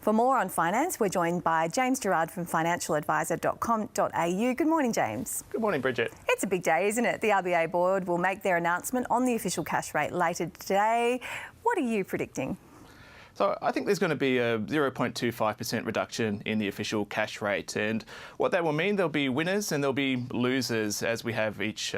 For more on finance, we're joined by James Gerrard from financialadvisor.com.au. Good morning, James. Good morning, Bridget. It's a big day, isn't it? The RBA board will make their announcement on the official cash rate later today. What are you predicting? So I think there's going to be a 0.25% reduction in the official cash rate, and what that will mean, there'll be winners and there'll be losers as we have each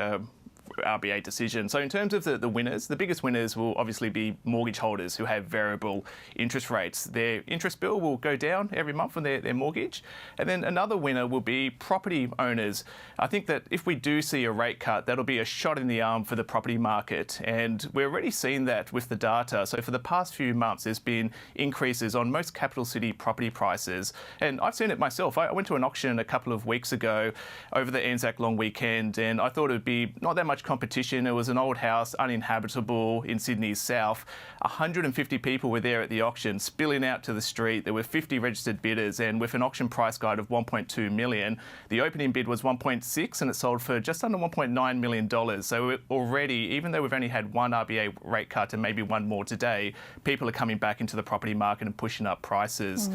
RBA decision. So in terms of the winners, the biggest winners will obviously be mortgage holders who have variable interest rates. Their interest bill will go down every month on their mortgage. And then another winner will be property owners. I think that if we do see a rate cut, that'll be a shot in the arm for the property market. And we're already seeing that with the data. So for the past few months, there's been increases on most capital city property prices. And I've seen it myself. I went to an auction a couple of weeks ago over the Anzac long weekend, and I thought it would be not that much competition. It was an old house, uninhabitable in Sydney's south. 150 people were there at the auction, spilling out to the street. There were 50 registered bidders, and with an auction price guide of $1.2 million, the opening bid was $1.6 and it sold for just under $1.9 million. So already, even though we've only had one RBA rate cut and maybe one more today, people are coming back into the property market and pushing up prices.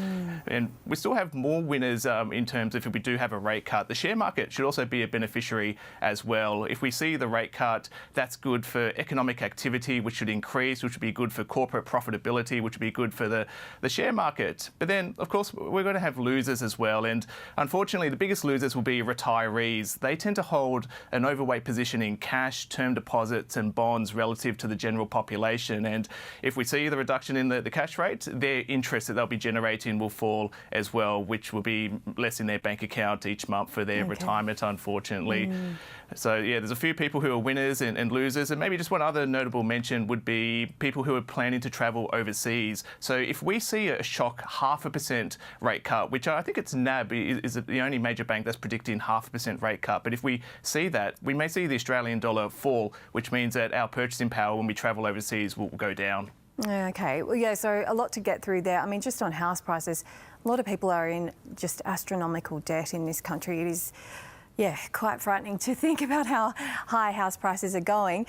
And we still have more winners in terms of if we do have a rate cut. The share market should also be a beneficiary as well. If we see the rate cut, that's good for economic activity, which should increase, which would be good for corporate profitability, which would be good for the share market. But then, of course, we're going to have losers as well. And unfortunately, the biggest losers will be retirees. They tend to hold an overweight position in cash, term deposits and bonds relative to the general population. And if we see the reduction in the cash rate, their interest that they'll be generating will fall as well, which will be less in their bank account each month for their retirement, unfortunately. So, yeah, there's a few people who are winners and losers. And maybe just one other notable mention would be people who are planning to travel overseas. So if we see a shock 0.5% rate cut, which I think it's NAB is the only major bank that's predicting 0.5% rate cut. But if we see that, we may see the Australian dollar fall, which means that our purchasing power when we travel overseas will go down. Okay, well, yeah, so a lot to get through there. I mean, just on house prices, a lot of people are in just astronomical debt in this country. It is, yeah, quite frightening to think about how high house prices are going.